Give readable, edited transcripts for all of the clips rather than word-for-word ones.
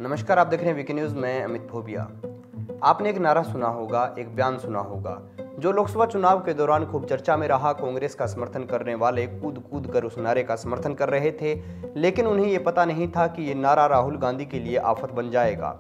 नमस्कार, आप देख रहे हैं वीके न्यूज़। मैं अमित भोबिया। आपने एक नारा सुना होगा, एक बयान सुना होगा जो लोकसभा चुनाव के दौरान खूब चर्चा में रहा। कांग्रेस का समर्थन करने वाले कूद कूद कर उस नारे का समर्थन कर रहे थे, लेकिन उन्हें ये पता नहीं था कि ये नारा राहुल गांधी के लिए आफत बन जाएगा।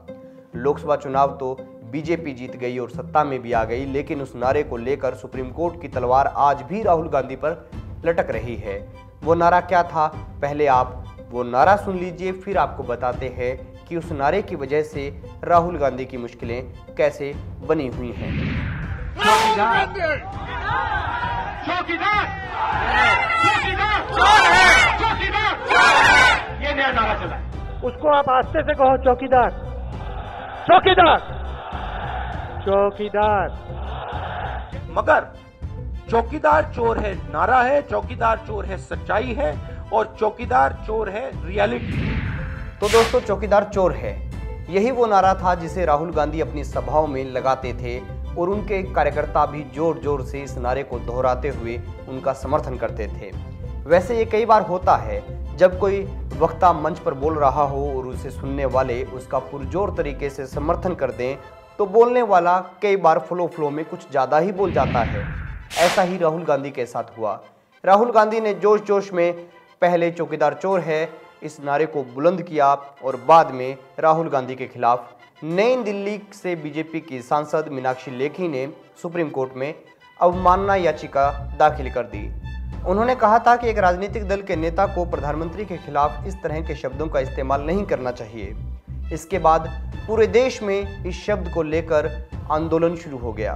लोकसभा चुनाव तो बीजेपी जीत गई और सत्ता में भी आ गई, लेकिन उस नारे को लेकर सुप्रीम कोर्ट की तलवार आज भी राहुल गांधी पर लटक रही है। वो नारा क्या था, पहले आप वो नारा सुन लीजिए, फिर आपको बताते हैं कि उस नारे की वजह से राहुल गांधी की मुश्किलें कैसे बनी हुई हैं। ये नया नारा चला, उसको आप आस्ते से कहो, चौकीदार चौकीदार चौकीदार। मगर चौकीदार चोर है नारा है, चौकीदार चोर है सच्चाई है, और चौकीदार चोर है रियलिटी। तो दोस्तों, चौकीदार चोर है, यही वो नारा था जिसे राहुल गांधी अपनी सभाओं में लगाते थे और उनके कार्यकर्ता भी जोर जोर से इस नारे को दोहराते हुए उनका समर्थन करते थे। वैसे ये कई बार होता है जब कोई वक्ता मंच पर बोल रहा हो और उसे सुनने वाले उसका पुरजोर तरीके से समर्थन कर दें, तो बोलने वाला कई बार फ्लो में कुछ ज़्यादा ही बोल जाता है। ऐसा ही राहुल गांधी के साथ हुआ। राहुल गांधी ने जोश जोश में पहले चौकीदार चोर है इस नारे को बुलंद किया और बाद में राहुल गांधी के खिलाफ नई दिल्ली से बीजेपी की सांसद मीनाक्षी लेखी ने सुप्रीम कोर्ट में अवमानना याचिका दाखिल कर दी। उन्होंने कहा था कि एक राजनीतिक दल के नेता को प्रधानमंत्री के खिलाफ इस तरह के शब्दों का इस्तेमाल नहीं करना चाहिए। इसके बाद पूरे देश में इस शब्द को लेकर आंदोलन शुरू हो गया।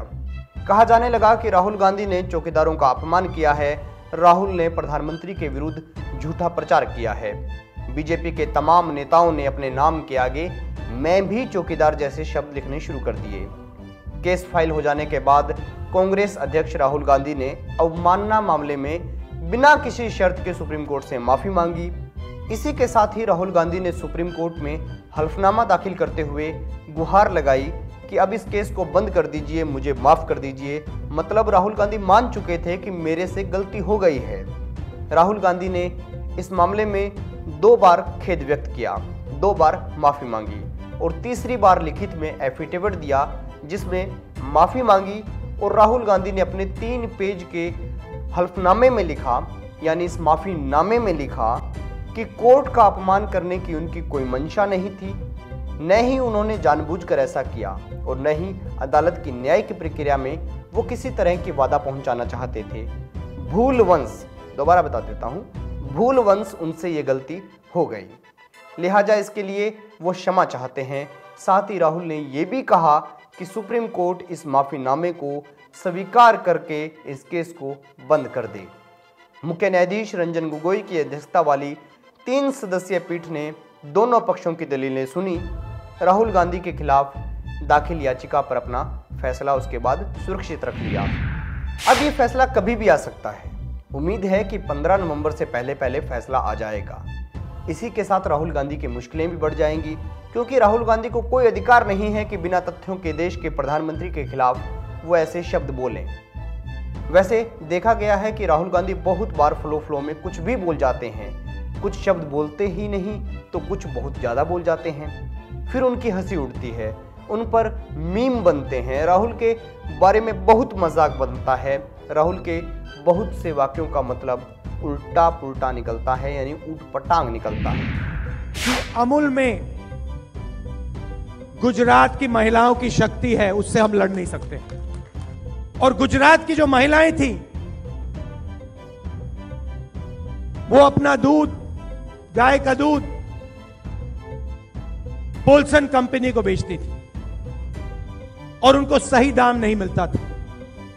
कहा जाने लगा कि राहुल गांधी ने चौकीदारों का अपमान किया है, राहुल ने प्रधानमंत्री के विरुद्ध झूठा प्रचार किया है। बीजेपी के तमाम नेताओं ने अपने नाम के आगे मैं भी चौकीदार जैसे शब्द लिखने शुरू कर दिए। केस फाइल हो जाने के बाद कांग्रेस अध्यक्ष राहुल गांधी ने अवमानना मामले में बिना किसी शर्त के सुप्रीम कोर्ट से माफी मांगी। इसी के साथ ही राहुल गांधी ने सुप्रीम कोर्ट में हल्फनामा दाखिल करते हुए गुहार लगाई कि अब इस केस को बंद कर दीजिए, मुझे माफ कर दीजिए। मतलब राहुल गांधी मान चुके थे कि मेरे से गलती हो गई है। राहुल गांधी ने इस मामले में 2 बार खेद व्यक्त किया, 2 बार माफी मांगी और तीसरी बार लिखित में एफिडेविट दिया जिसमें माफी मांगी। और राहुल गांधी ने अपने 3 पेज के हल्फनामे में लिखा, यानी इस माफी नामे में लिखा कि कोर्ट का अपमान करने की उनकी कोई मंशा नहीं थी, न ही उन्होंने जानबूझकर ऐसा किया और न ही अदालत की न्यायिक प्रक्रिया में वो किसी तरह की बाधा पहुंचाना चाहते थे। भूलवंश, दोबारा बता देता हूं, भूलवंश उनसे ये गलती हो गई, लिहाजा इसके लिए वो क्षमा चाहते हैं। साथ ही राहुल ने ये भी कहा कि सुप्रीम कोर्ट इस माफीनामे को स्वीकार करके इस केस को बंद कर दे। मुख्य न्यायाधीश रंजन गोगोई की अध्यक्षता वाली 3 सदस्यीय पीठ ने दोनों पक्षों की दलीलें सुनी। राहुल गांधी के खिलाफ दाखिल याचिका पर अपना फैसला उसके बाद सुरक्षित रख लिया। अब ये फैसला कभी भी आ सकता है। उम्मीद है कि 15 नवंबर से पहले फैसला आ जाएगा। इसी के साथ राहुल गांधी की मुश्किलें भी बढ़ जाएंगी, क्योंकि राहुल गांधी को कोई अधिकार नहीं है कि बिना तथ्यों के देश के प्रधानमंत्री के खिलाफ वो ऐसे शब्द बोलें। वैसे देखा गया है कि राहुल गांधी बहुत बार फ्लो में कुछ भी बोल जाते हैं, कुछ शब्द बोलते ही नहीं तो कुछ बहुत ज़्यादा बोल जाते हैं, फिर उनकी हंसी उड़ती है, उन पर मीम बनते हैं, राहुल के बारे में बहुत मजाक बनता है, राहुल के बहुत से वाक्यों का मतलब उल्टा पुल्टा निकलता है, यानी ऊटपटांग निकलता है। कि अमूल में गुजरात की महिलाओं की शक्ति है, उससे हम लड़ नहीं सकते। और गुजरात की जो महिलाएं थी वो अपना दूध, गाय का दूध पोल्सन कंपनी को बेचती थी और उनको सही दाम नहीं मिलता था।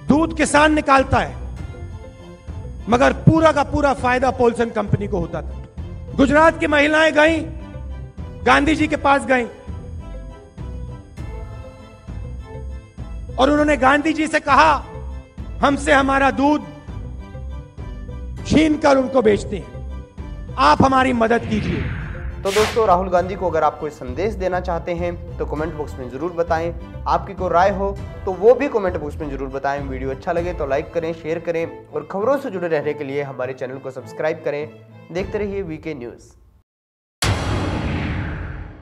दूध किसान निकालता है मगर पूरा का पूरा फायदा पोल्सन कंपनी को होता था। गुजरात की महिलाएं गईं, गांधी जी के पास गईं और उन्होंने गांधी जी से कहा हमसे हमारा दूध छीन कर उनको बेचते हैं, आप हमारी मदद कीजिए। तो दोस्तों, राहुल गांधी को अगर आप कोई संदेश देना चाहते हैं तो कमेंट बॉक्स में जरूर बताएं। आपकी कोई राय हो तो वो भी कमेंट बॉक्स में जरूर बताएं। वीडियो अच्छा लगे तो लाइक करें, शेयर करें और खबरों से जुड़े रहने के लिए हमारे चैनल को सब्सक्राइब करें। देखते रहिए वीके न्यूज़।